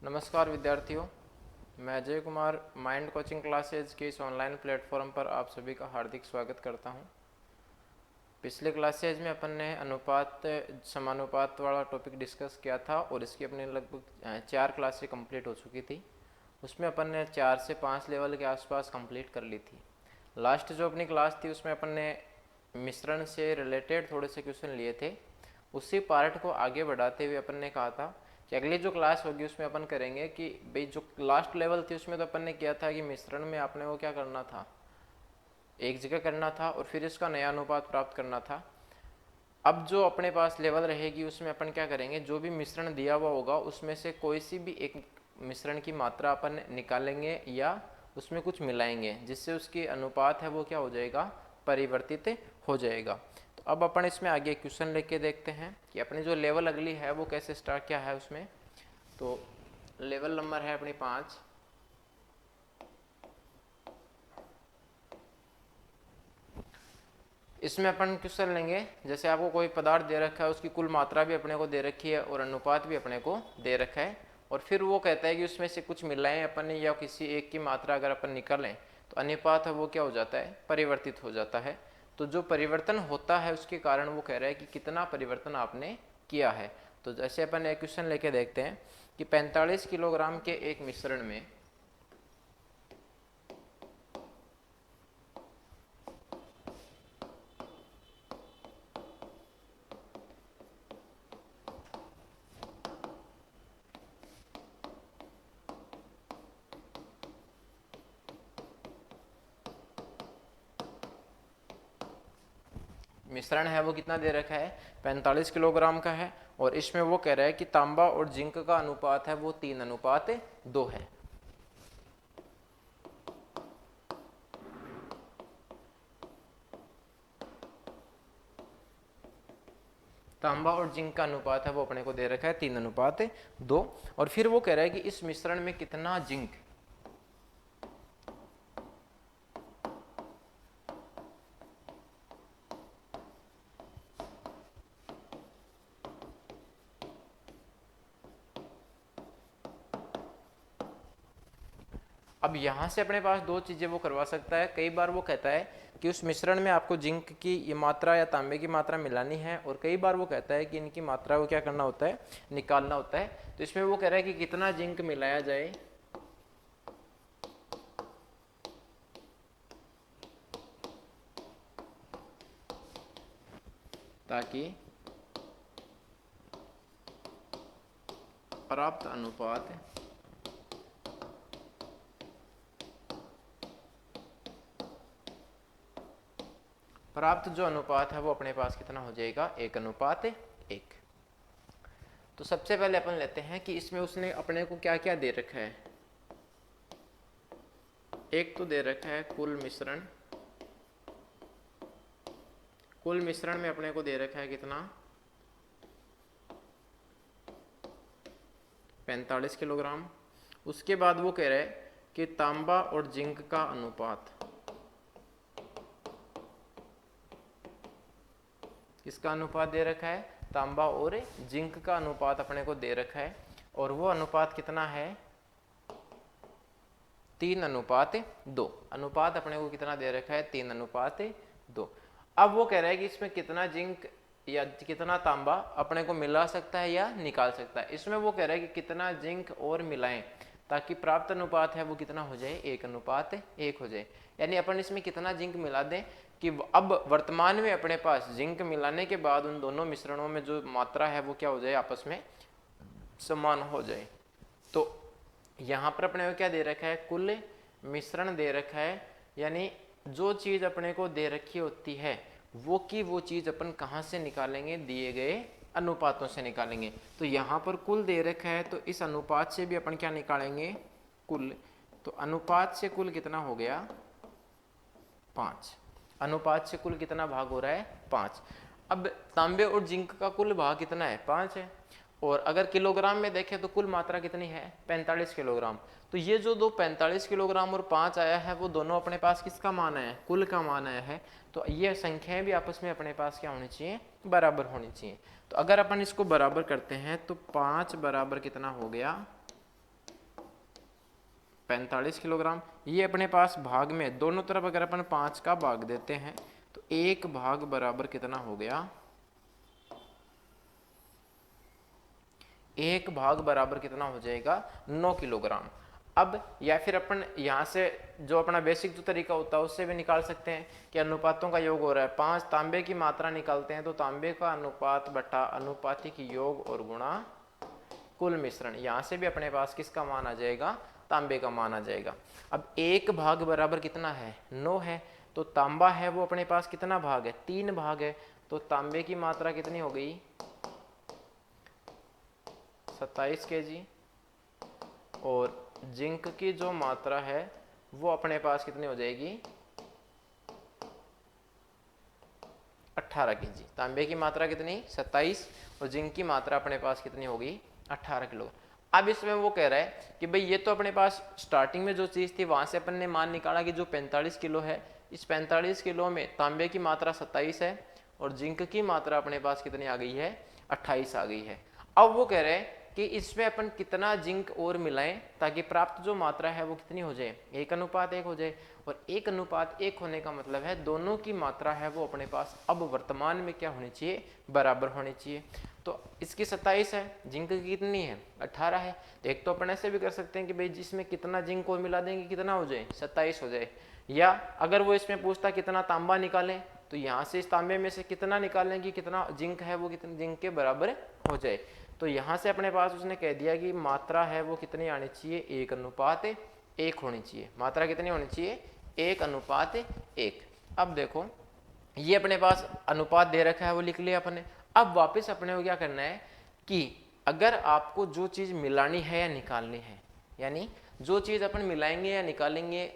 नमस्कार विद्यार्थियों, मैं Ajay Kumar mind coaching classes के इस ऑनलाइन प्लेटफॉर्म पर आप सभी का हार्दिक स्वागत करता हूं। पिछले क्लासेज में अपन ने अनुपात समानुपात वाला टॉपिक डिस्कस किया था और इसकी अपनी लगभग 4 क्लासें कंप्लीट हो चुकी थी। उसमें अपन ने 4 से 5 लेवल के आसपास कंप्लीट कर ली थी। लास्ट जो अपनी क्लास थी उसमें अपन ने मिश्रण से रिलेटेड थोड़े से क्वेश्चन लिए थे। उसी पार्ट को आगे बढ़ाते हुए अपन ने कहा था कि अगली जो क्लास होगी उसमें अपन करेंगे कि भाई जो लास्ट लेवल थी उसमें तो अपन ने किया था कि मिश्रण में आपने वो क्या करना था, एक जगह करना था और फिर इसका नया अनुपात प्राप्त करना था। अब जो अपने पास लेवल रहेगी उसमें अपन क्या करेंगे, जो भी मिश्रण दिया हुआ होगा उसमें से कोई सी भी एक मिश्रण की मात्रा अपन निकालेंगे या उसमें कुछ मिलाएंगे जिससे उसकी अनुपात है वो क्या हो जाएगा, परिवर्तित हो जाएगा। तो अब अपन इसमें आगे क्वेश्चन लेके देखते हैं कि अपनी जो लेवल अगली है वो कैसे स्टार्ट क्या है उसमें। तो लेवल नंबर है अपनी 5। इसमें अपन क्वेश्चन लेंगे, जैसे आपको कोई पदार्थ दे रखा है, उसकी कुल मात्रा भी अपने को दे रखी है और अनुपात भी अपने को दे रखा है, और फिर वो कहता है कि उसमें से कुछ मिलाएं अपन ने या किसी एक की मात्रा अगर अपन निकालें तो अनुपात है वो क्या हो जाता है, परिवर्तित हो जाता है। तो जो परिवर्तन होता है उसके कारण वो कह रहा है कि कितना परिवर्तन आपने किया है। तो जैसे अपन एक क्वेश्चन लेके देखते हैं कि 45 किलोग्राम के एक मिश्रण में मिश्रण है वो कितना दे रखा है, 45 किलोग्राम का है, और इसमें वो कह रहा है कि तांबा और जिंक का अनुपात है वो 3:2 है। तांबा और जिंक का अनुपात है वो अपने को दे रखा है 3:2, और फिर वो कह रहा है कि इस मिश्रण में कितना जिंक अब यहाँ से अपने पास दो चीज़ें वो करवा सकता है। कई बार वो कहता है कि उस मिश्रण में आपको जिंक की ये मात्रा या तांबे की मात्रा मिलानी है, और कई बार वो कहता है कि इनकी मात्रा को क्या करना होता है, निकालना होता है। तो इसमें वो कह रहा है कि कितना जिंक मिलाया जाए ताकि प्राप्त अनुपात प्राप्त जो अनुपात है वो अपने पास कितना हो जाएगा, 1:1। तो सबसे पहले अपन लेते हैं कि इसमें उसने अपने को क्या क्या दे रखा है। एक तो दे रखा है कुल मिश्रण, कुल मिश्रण में अपने को दे रखा है कितना, 45 किलोग्राम। उसके बाद वो कह रहा है कि तांबा और जिंक का अनुपात, किसका अनुपात दे रखा है, तांबा और जिंक का अनुपात अपने को दे रखा है, और वो अनुपात कितना है, 3:2। अनुपात अपने को कितना दे रखा है, 3:2। अब वो कह रहा है कि इसमें कितना जिंक या कितना तांबा अपने को मिला सकता है या निकाल सकता है। इसमें वो कह रहा है कि कितना जिंक और मिलाएं ताकि प्राप्त अनुपात है वो कितना हो जाए, 1:1 हो जाए। यानी अपन इसमें कितना जिंक मिला दें कि अब वर्तमान में अपने पास जिंक मिलाने के बाद उन दोनों मिश्रणों में जो मात्रा है वो क्या हो जाए, आपस में समान हो जाए। तो यहाँ पर अपने को क्या दे रखा है, कुल मिश्रण दे रखा है, यानी जो चीज अपने को दे रखी होती है वो की वो चीज अपन कहाँ से निकालेंगे, दिए गए अनुपातों से निकालेंगे। तो यहाँ पर कुल दे रखा है तो इस अनुपात से भी अपन क्या निकालेंगे, कुल। तो अनुपात से कुल कितना हो गया, 5। अनुपात से कुल कितना भाग हो रहा है, 5। अब तांबे और जिंक का कुल भाग कितना है, 5 है, और अगर किलोग्राम में देखें तो कुल मात्रा कितनी है, 45 किलोग्राम। तो ये जो दो 45 किलोग्राम और 5 आया है वो दोनों अपने पास किसका मान आया है, कुल का मान आया है। तो ये संख्याएं भी आपस में अपने पास क्या होनी चाहिए, बराबर होनी चाहिए। तो अगर अपन इसको बराबर करते हैं तो 5 बराबर कितना हो गया, 45 किलोग्राम। ये अपने पास भाग में दोनों तरफ अगर अपन 5 का भाग देते हैं तो 1 भाग बराबर कितना हो गया, 1 भाग बराबर कितना हो जाएगा 9 किलोग्राम। अब या फिर अपन यहाँ से जो अपना बेसिक जो तरीका होता है उससे भी निकाल सकते हैं कि अनुपातों का योग हो रहा है, 5 तांबे की मात्रा निकालते हैं तो तांबे का अनुपात बटा अनुपातिक योग और गुणा कुल मिश्रण। यहाँ से भी अपने पास किसका मान आ जाएगा, तांबे का मान आ जाएगा। अब 1 भाग बराबर कितना है 9 है, तो तांबा है वो अपने पास कितना भाग है 3 भाग है, तो तांबे की मात्रा कितनी हो गई 27 kg और जिंक की जो मात्रा है वो अपने पास कितनी हो जाएगी 18 kg। तांबे की मात्रा कितनी 27 और जिंक की मात्रा अपने पास कितनी होगी 18 किलो। अब इसमें वो कह रहा है कि भाई ये तो अपने पास स्टार्टिंग में जो चीज थी वहां से अपन ने मान निकाला कि जो 45 किलो है, इस 45 किलो में तांबे की मात्रा 27 है और जिंक की मात्रा अपने पास कितनी आ गई है 28 आ गई है। अब वो कह रहे हैं कि इसमें अपन कितना जिंक और मिलाएं ताकि प्राप्त जो मात्रा है वो कितनी हो जाए 1:1 हो जाए। और 1:1 होने का मतलब है दोनों की मात्रा है वो अपने पास अब वर्तमान में क्या होनी चाहिए बराबर होनी चाहिए। तो इसकी 27 है, जिंक की कितनी है 18 है। तो एक तो अपन ऐसे भी कर सकते हैं कि भाई जिसमें कितना जिंक और मिला देंगे कितना हो जाए 27 हो जाए, या अगर वो इसमें पूछता कितना तांबा निकालें तो यहाँ से इस तांबे में से कितना निकालें कि कितना जिंक है वो कितने जिंक के बराबर हो जाए। तो यहाँ से अपने पास उसने कह दिया कि मात्रा है वो कितनी आनी चाहिए 1:1 होनी चाहिए। मात्रा कितनी होनी चाहिए 1:1। अब देखो ये अपने पास अनुपात दे रखा है वो लिख लिया अपने। अब वापस अपने को क्या करना है कि अगर आपको जो चीज मिलानी है या निकालनी है, यानी जो चीज अपन मिलाएंगे या निकालेंगे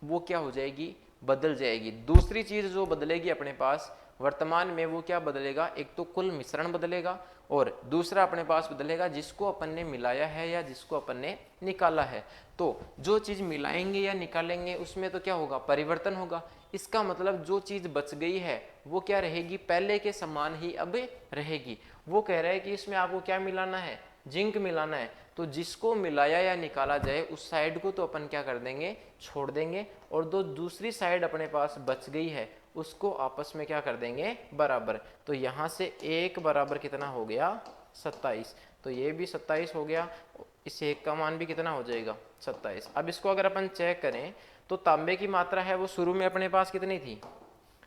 वो क्या हो जाएगी बदल जाएगी। दूसरी चीज जो बदलेगी अपने पास वर्तमान में वो क्या बदलेगा, एक तो कुल मिश्रण बदलेगा और दूसरा अपने पास बदलेगा जिसको अपन ने मिलाया है या जिसको अपन ने निकाला है। तो जो चीज मिलाएंगे या निकालेंगे उसमें तो क्या होगा परिवर्तन होगा। इसका मतलब जो चीज बच गई है वो क्या रहेगी पहले के समान ही अब रहेगी। वो कह रहा है कि इसमें आपको क्या मिलाना है जिंक मिलाना है, तो जिसको मिलाया या निकाला जाए उस साइड को तो अपन क्या कर देंगे छोड़ देंगे और जो दूसरी साइड अपने पास बच गई है उसको आपस में क्या कर देंगे बराबर। तो यहाँ से 1 बराबर कितना हो गया 27, तो ये भी 27 हो गया, इस 1 का मान भी कितना हो जाएगा 27। अब इसको अगर अपन चेक करें तो तांबे की मात्रा है वो शुरू में अपने पास कितनी थी,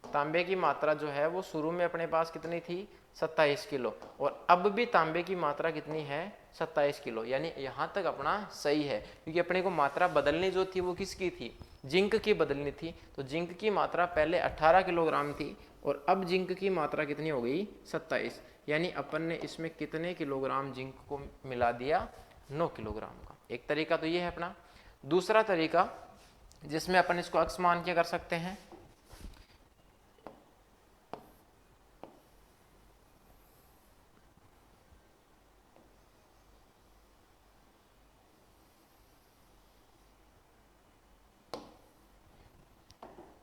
तांबे की मात्रा जो है वो शुरू में अपने पास कितनी थी 27 किलो और अब भी तांबे की मात्रा कितनी है 27 किलो। यानी यहाँ तक अपना सही है क्योंकि अपने को मात्रा बदलनी जो थी वो किसकी थी जिंक की बदलनी थी। तो जिंक की मात्रा पहले 18 किलोग्राम थी और अब जिंक की मात्रा कितनी हो गई 27, यानी अपन ने इसमें कितने किलोग्राम जिंक को मिला दिया 9 किलोग्राम का। एक तरीका तो ये है अपना। दूसरा तरीका जिसमें अपन इसको अक्स मान के कर सकते हैं,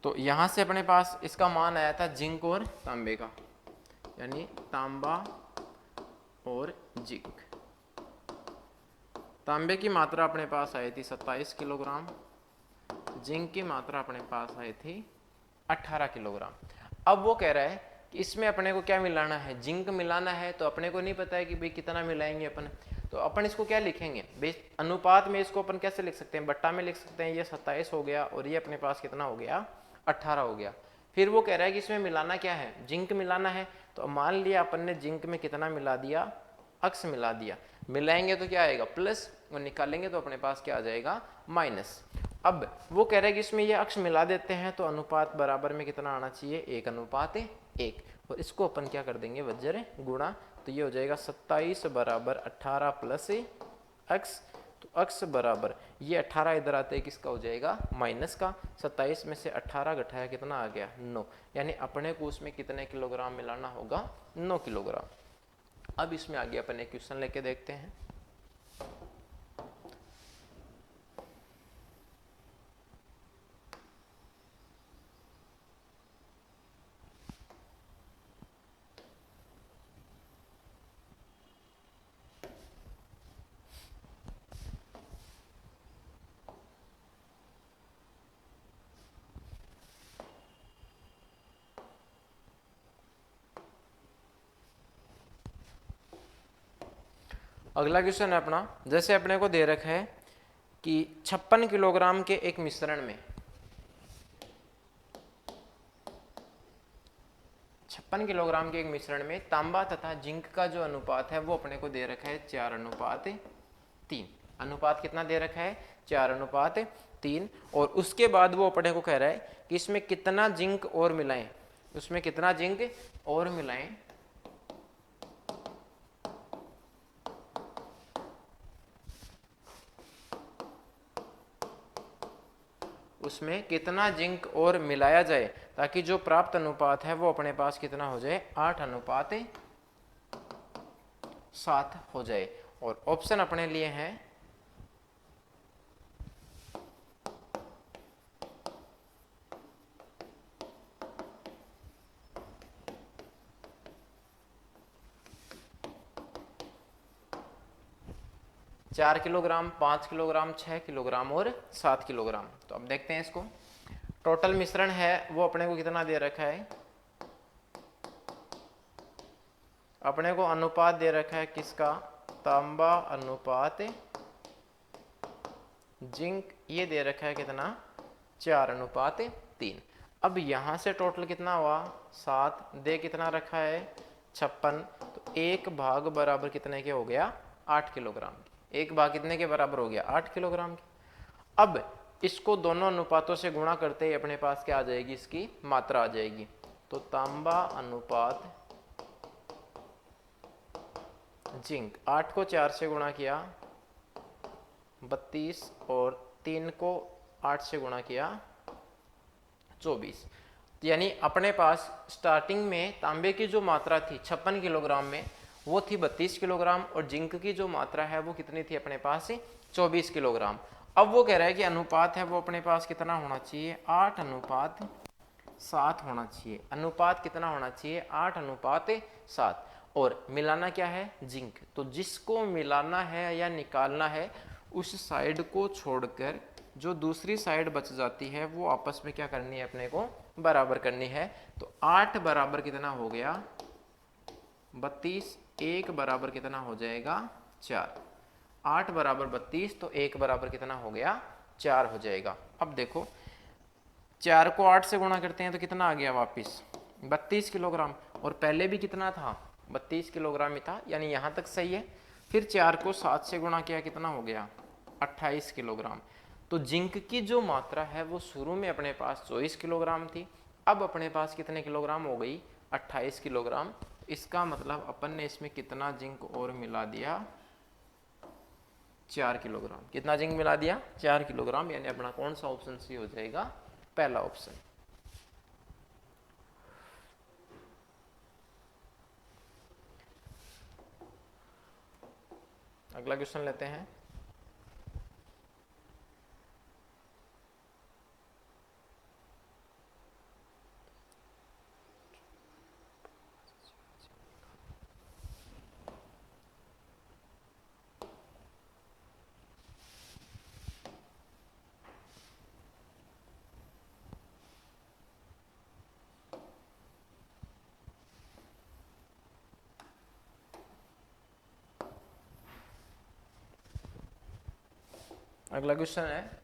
तो यहां से अपने पास इसका मान आया था जिंक और तांबे का, यानी तांबा और जिंक। तांबे की मात्रा अपने पास आई थी 27 किलोग्राम, जिंक की मात्रा अपने पास आई थी 18 किलोग्राम। अब वो कह रहा है कि इसमें अपने को क्या मिलाना है जिंक मिलाना है, तो अपने को नहीं पता है कि भाई कितना मिलाएंगे अपन, तो अपन इसको क्या लिखेंगे भाई अनुपात में इसको अपन कैसे लिख सकते हैं बट्टा में लिख सकते हैं। ये 27 हो गया और ये अपने पास कितना हो गया 18 हो गया। फिर वो कह रहा है कि इसमें मिलाना क्या है जिंक मिलाना है, तो मान लिया अपन ने जिंक में कितना मिला दिया अक्स मिला दिया, मिलाएंगे तो क्या आएगा प्लस और निकालेंगे तो अपने पास क्या आ जाएगा माइनस। अब वो कह रहे हैं कि इसमें ये अक्ष मिला देते हैं तो अनुपात बराबर में कितना आना चाहिए 1:1 और इसको अपन क्या कर देंगे वज्र गुणा, तो ये हो जाएगा 27 बराबर 18 प्लस अक्स, तो अक्स बराबर ये 18 इधर आते हैं किसका हो जाएगा माइनस का, 27 में से 18 घटाया कितना आ गया 9, यानी अपने को उसमें कितने किलोग्राम मिलाना होगा 9 किलोग्राम। अब इसमें आगे अपन एक क्वेश्चन लेके देखते हैं। अगला क्वेश्चन है अपना, जैसे अपने को दे रखा है कि 56 किलोग्राम के एक मिश्रण में 56 किलोग्राम के एक मिश्रण में तांबा तथा जिंक का जो अनुपात है वो अपने को दे रखा है 4:3। अनुपात कितना दे रखा है? 4:3। और उसके बाद वो अपने को कह रहा है कि इसमें कितना जिंक और मिलाएं, उसमें कितना जिंक और मिलाएं, उसमें कितना जिंक और मिलाया जाए ताकि जो प्राप्त अनुपात है वो अपने पास कितना हो जाए? 8:7 हो जाए। और ऑप्शन अपने लिए हैं 4 किलोग्राम, 5 किलोग्राम, 6 किलोग्राम और 7 किलोग्राम। तो अब देखते हैं इसको। टोटल मिश्रण है वो अपने को कितना दे रखा है? अपने को अनुपात दे रखा है किसका? तांबा अनुपात जिंक, ये दे रखा है कितना? 4:3। अब यहां से टोटल कितना हुआ? 7 दे कितना रखा है? 56। तो एक भाग बराबर कितने के हो गया? 8 किलोग्राम। एक भाग कितने के बराबर हो गया? 8 किलोग्राम के। अब इसको दोनों अनुपातों से गुणा करते ही अपने पास क्या आ जाएगी? इसकी मात्रा आ जाएगी। तो तांबा अनुपात जिंक, 8 को 4 से गुणा किया 32 और 3 को 8 से गुणा किया 24। यानी अपने पास स्टार्टिंग में तांबे की जो मात्रा थी 56 किलोग्राम में वो थी 32 किलोग्राम और जिंक की जो मात्रा है वो कितनी थी अपने पास? 24 किलोग्राम। अब वो कह रहा है कि अनुपात है वो अपने पास कितना होना चाहिए? 8:7 होना चाहिए। अनुपात कितना होना चाहिए? 8:7। और मिलाना क्या है? जिंक। तो जिसको मिलाना है या निकालना है उस साइड को छोड़कर जो दूसरी साइड बच जाती है वो आपस में क्या करनी है? अपने को बराबर करनी है। तो 8 बराबर कितना हो गया? 32। 1 बराबर कितना हो जाएगा? 4। 8 बराबर 32, तो 1 बराबर कितना हो गया? 4 हो जाएगा। अब देखो 4 को 8 से गुणा करते हैं तो कितना आ गया वापिस? 32 किलोग्राम। और पहले भी कितना था? 32 किलोग्राम ही था, यानी यहाँ तक सही है। फिर 4 को 7 से गुणा किया, कितना हो गया? 28 किलोग्राम। तो जिंक की जो मात्रा है वो शुरू में अपने पास 24 किलोग्राम थी, अब अपने पास कितने किलोग्राम हो गई? 28 किलोग्राम। इसका मतलब अपन ने इसमें कितना जिंक और मिला दिया? 4 किलोग्राम। कितना जिंक मिला दिया? 4 किलोग्राम। यानी अपना कौन सा ऑप्शन सी हो जाएगा? पहला ऑप्शन। अगला क्वेश्चन लेते हैं। अगला क्वेश्चन है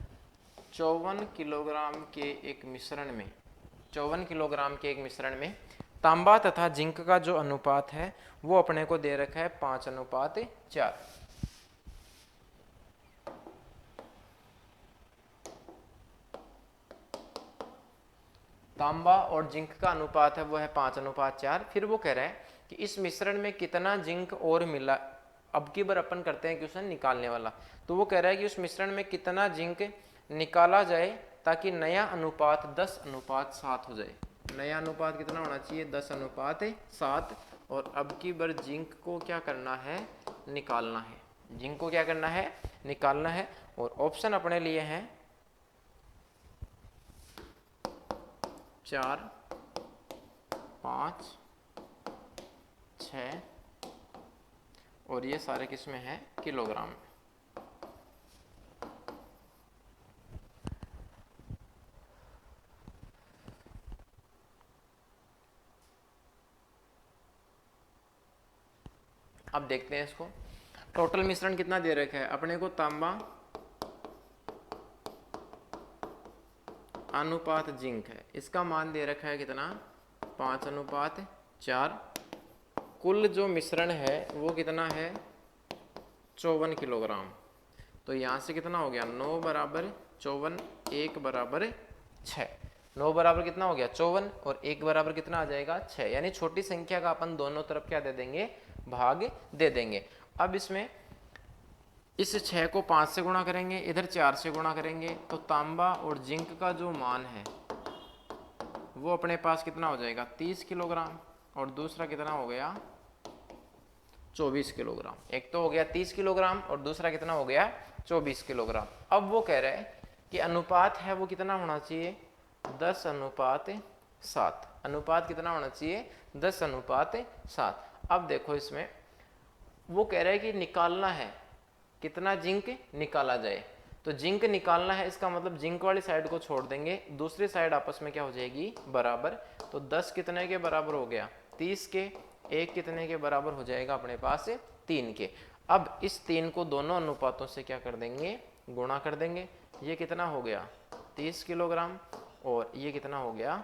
54 किलोग्राम के एक मिश्रण में 54 किलोग्राम के एक मिश्रण में तांबा तथा जिंक का जो अनुपात है वो अपने को दे रखा है 5:4। तांबा और जिंक का अनुपात है वो है 5:4। फिर वो कह रहा है कि इस मिश्रण में कितना जिंक और मिला। अब की बार अपन करते हैं क्वेश्चन निकालने वाला। तो वो कह रहा है कि उस मिश्रण में कितना जिंक निकाला जाए ताकि नया अनुपात 10:7 हो जाए। नया अनुपात कितना होना चाहिए? 10:7। और अब की बार जिंक को क्या करना है? निकालना है। जिंक को क्या करना है? निकालना है। और ऑप्शन अपने लिए हैं 4, 5, 6 और ये सारे किसमें हैं? किलोग्राम। अब देखते हैं इसको। टोटल मिश्रण कितना दे रखा है अपने को, तांबा अनुपात जिंक है, इसका मान दे रखा है कितना 5:4। कुल जो मिश्रण है वो कितना है 54 किलोग्राम। तो यहाँ से कितना हो गया 9 बराबर 54, 1 बराबर 6। 9 बराबर कितना हो गया 54 और 1 बराबर कितना आ जाएगा 6, यानी छोटी संख्या का अपन दोनों तरफ क्या दे देंगे, भाग दे देंगे। अब इसमें इस 6 को 5 से गुणा करेंगे, इधर 4 से गुणा करेंगे, तो तांबा और जिंक का जो मान है वो अपने पास कितना हो जाएगा 30 किलोग्राम, और दूसरा कितना हो गया 24 किलोग्राम। एक तो हो गया 30 किलोग्राम और दूसरा कितना हो गया 24 किलोग्राम। अब वो कह रहे हैं कि अनुपात है वो कितना होना चाहिए 10:7। अनुपात कितना होना चाहिए 10:7। अब देखो इसमें वो कह रहे हैं कि निकालना है कितना जिंक निकाला जाए, तो जिंक निकालना है, इसका मतलब जिंक वाली साइड को छोड़ देंगे, दूसरी साइड आपस में क्या हो जाएगी बराबर। तो 10 कितने के बराबर हो गया 30 के, 1 कितने के बराबर हो जाएगा अपने पास 3 के। अब इस 3 को दोनों अनुपातों से क्या कर देंगे गुणा कर देंगे। ये कितना हो गया 30 किलोग्राम और ये कितना हो गया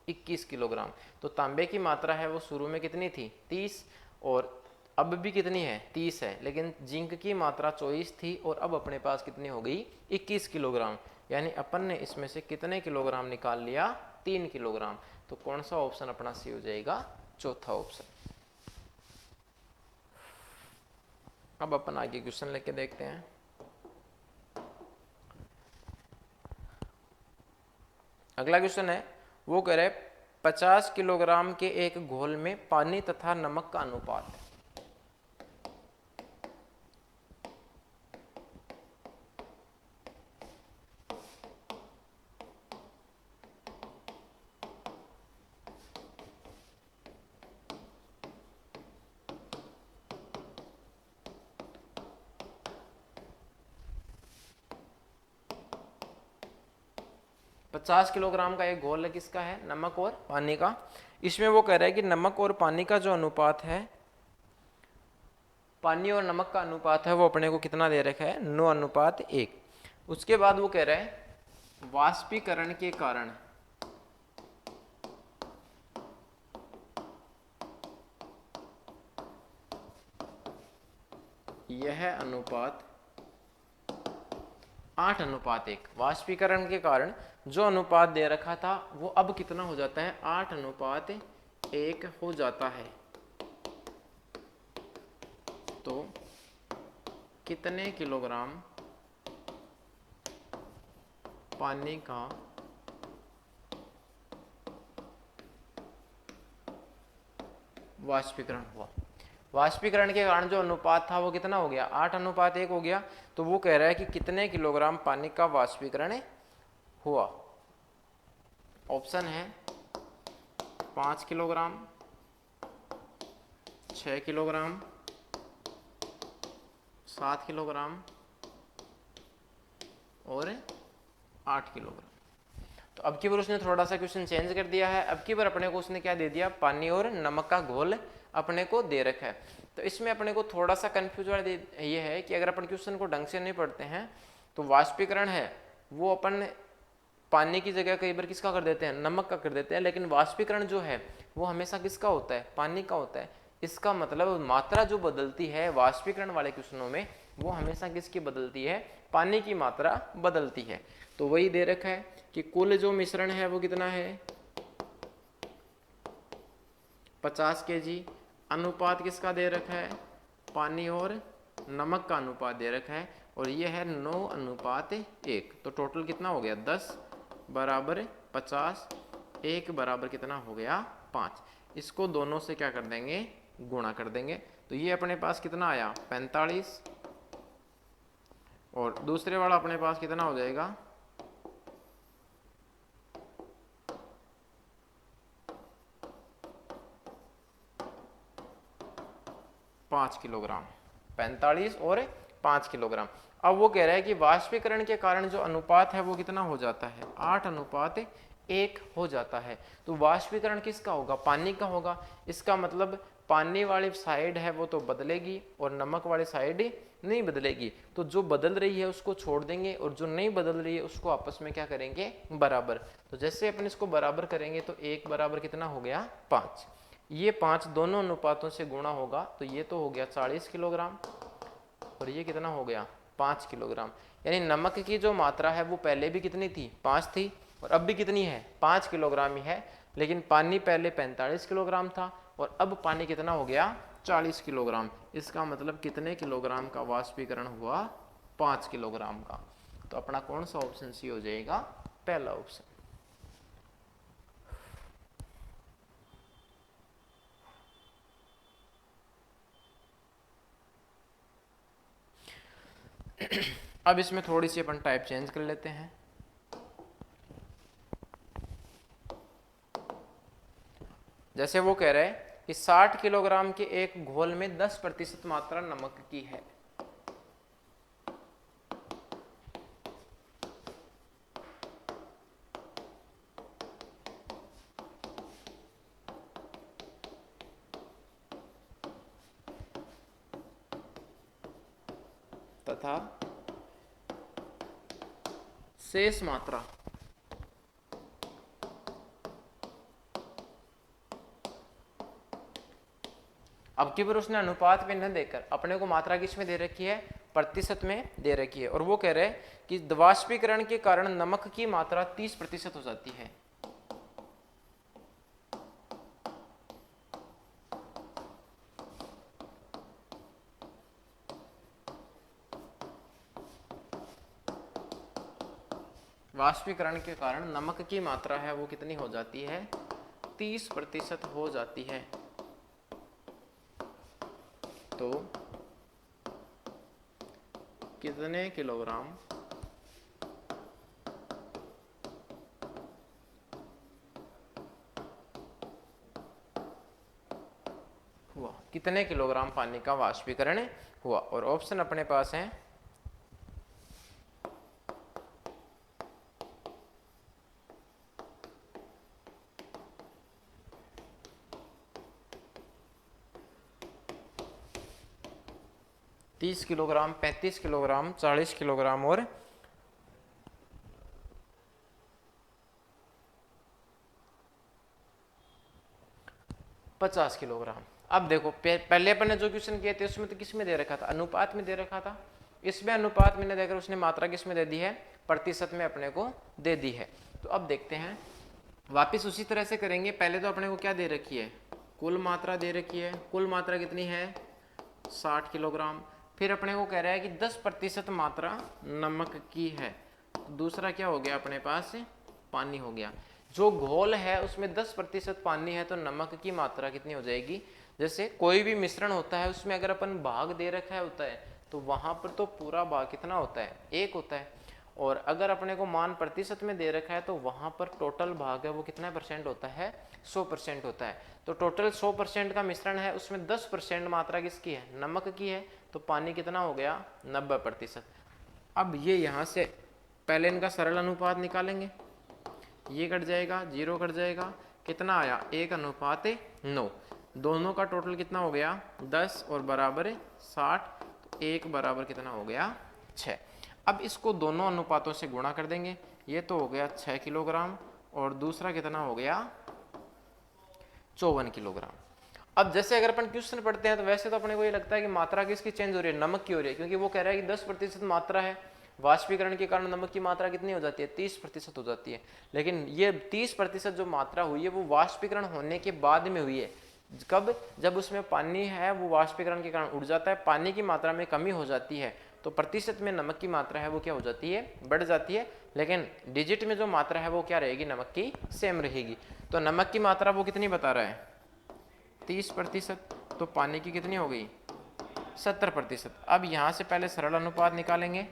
21 किलोग्राम। तो तांबे की मात्रा है वो शुरू में कितनी थी 30 और अब भी कितनी है 30 है, लेकिन जिंक की मात्रा 24 थी और अब अपने पास कितनी हो गई 21 किलोग्राम। यानी अपन ने इसमें से कितने किलोग्राम निकाल लिया 3 किलोग्राम। तो कौन सा ऑप्शन अपना सी हो जाएगा चौथा ऑप्शन। अब अपन आगे क्वेश्चन लेके देखते हैं। अगला क्वेश्चन है वो कह रहे 50 किलोग्राम के एक घोल में पानी तथा नमक का अनुपात है। पचास किलोग्राम का एक घोल है किसका है नमक और पानी का। इसमें वो कह रहा है कि नमक और पानी का जो अनुपात है, पानी और नमक का अनुपात है वो अपने को कितना दे रखा है 9:1। उसके बाद वो कह रहा है वाष्पीकरण के कारण यह अनुपात 8:1। वाष्पीकरण के कारण जो अनुपात दे रखा था वो अब कितना हो जाता है 8:1 हो जाता है। तो कितने किलोग्राम पानी का वाष्पीकरण हुआ। वाष्पीकरण के कारण जो अनुपात था वो कितना हो गया 8:1 हो गया। तो वो कह रहा है कि कितने किलोग्राम पानी का वाष्पीकरण हुआ। ऑप्शन है 5 किलोग्राम, 6 किलोग्राम, 7 किलोग्राम और 8 किलोग्राम। तो अब की बार उसने थोड़ा सा क्वेश्चन चेंज कर दिया है। अब की बार अपने को उसने क्या दे दिया पानी और नमक का घोल अपने को दे रखा है। तो इसमें अपने को थोड़ा सा कंफ्यूज ये है कि अगर अपन क्वेश्चन को ढंग से नहीं पढ़ते हैं तो वाष्पीकरण है वो अपन पानी की जगह कई बार किसका कर देते हैं नमक का कर देते हैं, लेकिन वाष्पीकरण जो है वो हमेशा किसका होता है पानी का होता है। इसका मतलब मात्रा जो बदलती है वाष्पीकरण वाले क्वेश्चनों में वो हमेशा किसकी बदलती है पानी की मात्रा बदलती है। तो वही दे रखा है कि कुल जो मिश्रण है वो कितना है 50 kg। अनुपात किसका दे रखा है पानी और नमक का अनुपात दे रखा है और ये है 9:1। तो टोटल कितना हो गया 10 बराबर 50, 1 बराबर कितना हो गया 5। इसको दोनों से क्या कर देंगे गुणा कर देंगे। तो ये अपने पास कितना आया 45 और दूसरे वाला अपने पास कितना हो जाएगा 5 किलोग्राम। 45 और 5 किलोग्राम। अब वो कह रहा है कि वाष्पीकरण के कारण जो अनुपात है वो कितना हो जाता है 8:1 हो जाता है। तो वाष्पीकरण किसका होगा पानी का होगा। इसका मतलब पानी वाली साइड है वो तो बदलेगी और नमक वाली साइड नहीं बदलेगी। तो जो बदल रही है उसको छोड़ देंगे और जो नहीं बदल रही है उसको आपस में क्या करेंगे, बराबर। तो जैसे अपन इसको बराबर करेंगे तो 1 बराबर कितना हो गया 5, ये 5 दोनों अनुपातों से गुणा होगा तो ये तो हो गया 40 किलोग्राम और ये कितना हो गया 5 किलोग्राम। यानी नमक की जो मात्रा है वो पहले भी कितनी थी 5 थी और अब भी कितनी है 5 किलोग्राम ही है। लेकिन पानी पहले 45 किलोग्राम था और अब पानी कितना हो गया 40 किलोग्राम। इसका मतलब कितने किलोग्राम का वाष्पीकरण हुआ 5 किलोग्राम का। तो अपना कौन सा ऑप्शन सी हो जाएगा, पहला ऑप्शन। अब इसमें थोड़ी सी अपन टाइप चेंज कर लेते हैं। जैसे वो कह रहे हैं कि 60 किलोग्राम के एक घोल में 10% मात्रा नमक की है। तथा शेष मात्रा अब की बार उसने अनुपात में न देकर अपने को मात्रा किस में दे रखी है, प्रतिशत में दे रखी है। और वो कह रहे हैं कि वाष्पीकरण के कारण नमक की मात्रा 30% हो जाती है। वाष्पीकरण के कारण नमक की मात्रा है वो कितनी हो जाती है, 30% हो जाती है। तो कितने किलोग्राम हुआ, कितने किलोग्राम पानी का वाष्पीकरण हुआ। और ऑप्शन अपने पास है 30 किलोग्राम, 35 किलोग्राम, 40 किलोग्राम और 50 किलोग्राम। अब देखो पहले अपन ने जो क्वेश्चन किए थे उसमें तो किस में दे रखा था, अनुपात में दे रखा था। इसमें अनुपात में देकर उसने मात्रा किस में दे दी है, प्रतिशत में अपने को दे दी है। तो अब देखते हैं वापिस उसी तरह से करेंगे। पहले तो अपने को क्या दे रखी है, कुल मात्रा दे रखी है। कुल मात्रा कितनी है 60 किलोग्राम। फिर अपने को कह रहा है कि 10% मात्रा नमक की है। दूसरा क्या हो गया अपने पास, पानी हो गया। जो घोल है उसमें 10% पानी है तो नमक की मात्रा कितनी हो जाएगी। जैसे कोई भी मिश्रण होता है उसमें अगर अपन भाग दे रखा होता है तो वहां पर तो पूरा भाग कितना होता है, 1 होता है। और अगर अपने को मान प्रतिशत में दे रखा है तो वहां पर टोटल भाग है वो कितना परसेंट होता है, 100% होता है। तो टोटल 100% का मिश्रण है उसमें 10% मात्रा किसकी है, नमक की है। तो पानी कितना हो गया 90%। अब ये यहाँ से पहले इनका सरल अनुपात निकालेंगे, ये कट जाएगा, 0 कट जाएगा, कितना आया 1:9। दोनों का टोटल कितना हो गया 10 और बराबर 60। तो 1 बराबर कितना हो गया 6। अब इसको दोनों अनुपातों से गुणा कर देंगे। ये तो हो गया 6 किलोग्राम और दूसरा कितना हो गया 54 किलोग्राम। अब जैसे अगर अपन क्वेश्चन पढ़ते हैं तो वैसे तो अपने को ये लगता है कि मात्रा किसकी चेंज हो रही है, नमक की हो रही है, क्योंकि वो कह रहा है कि 10% मात्रा है। वाष्पीकरण के कारण नमक की मात्रा कितनी हो जाती है, 30% हो जाती है। लेकिन ये 30% जो मात्रा हुई है वो वाष्पीकरण होने के बाद में हुई है। कब, जब उसमें पानी है वो वाष्पीकरण के कारण उड़ जाता है, पानी की मात्रा में कमी हो जाती है तो प्रतिशत में नमक की मात्रा है वो क्या हो जाती है, बढ़ जाती है। लेकिन डिजिट में जो मात्रा है वो क्या रहेगी, नमक की सेम रहेगी। तो नमक की मात्रा वो कितनी बता रहा है 30%। तो पानी की कितनी हो गई 70%। अब यहाँ से पहले सरल अनुपात निकालेंगे।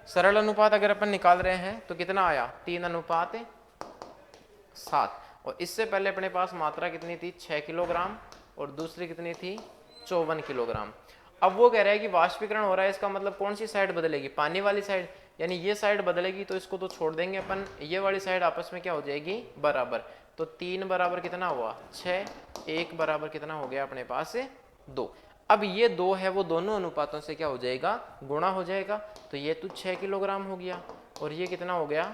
सरल अनुपात अगर अपन निकाल रहे हैं तो कितना आया 3:7। और इससे पहले अपने पास मात्रा कितनी थी 6 किलोग्राम और दूसरी कितनी थी 54 किलोग्राम। अब वो कह रहा है कि वाष्पीकरण हो रहा है, इसका मतलब कौन सी साइड बदलेगी, पानी वाली साइड। यानी ये साइड बदलेगी तो इसको तो छोड़ देंगे अपन, ये वाली साइड आपस में क्या हो जाएगी बराबर। तो 3 बराबर कितना हुआ 6, 1 बराबर कितना हो गया अपने पास 2। अब ये 2 है वो दोनों अनुपातों से क्या हो जाएगा गुणा हो जाएगा, तो ये तो 6 किलोग्राम हो गया और ये कितना हो गया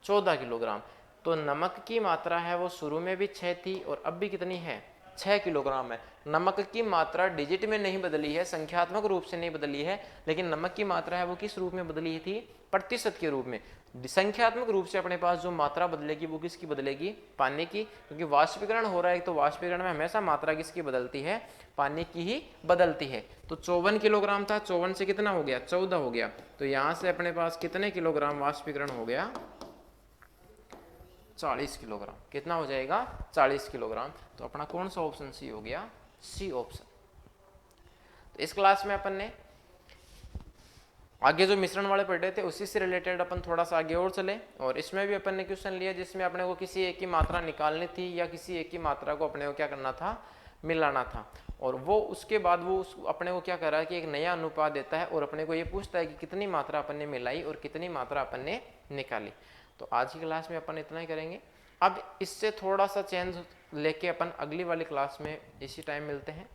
14 किलोग्राम। तो नमक की मात्रा है वो शुरू में भी 6 थी और अब भी कितनी है 6 किलोग्राम है। नमक की मात्रा डिजिट में नहीं बदली है, संख्यात्मक रूप से नहीं बदली है, लेकिन नमक की मात्रा है वो किस रूप में बदली थी प्रतिशत के रूप में। संख्यात्मक रूप से अपने पास जो मात्रा बदलेगी वो किसकी बदलेगी पानी की, क्योंकि वाष्पीकरण हो रहा है तो वाष्पीकरण में हमेशा मात्रा किसकी बदलती है पानी की ही बदलती है। तो 54 किलोग्राम था, 54 से कितना हो गया 14 हो गया, तो यहां से अपने पास कितने किलोग्राम वाष्पीकरण हो गया 40 किलोग्राम। कितना हो जाएगा 40 किलोग्राम। तो अपना कौन सा ऑप्शन सी हो गया सी ऑप्शन। तो इस क्लास में अपन ने आगे जो मिश्रण वाले पढ़े थे उसी से रिलेटेड अपन थोड़ा सा आगे और चले, और इसमें भी अपन ने क्वेश्चन लिया जिसमें अपने को किसी एक की मात्रा निकालनी थी या किसी एक की मात्रा को अपने को क्या करना था मिलाना था, और वो उसके बाद वो अपने को क्या कर रहा है कि एक नया अनुपात देता है और अपने को ये पूछता है कि कितनी मात्रा अपन ने मिलाई और कितनी मात्रा अपन ने निकाली। तो आज की क्लास में अपन इतना ही करेंगे। अब इससे थोड़ा सा चेंज लेके अपन अगली वाली क्लास में इसी टाइम मिलते हैं।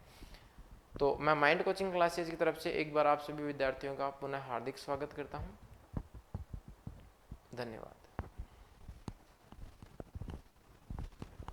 तो मैं माइंड कोचिंग क्लासेस की तरफ से एक बार आप सभी विद्यार्थियों का पुनः हार्दिक स्वागत करता हूं। धन्यवाद।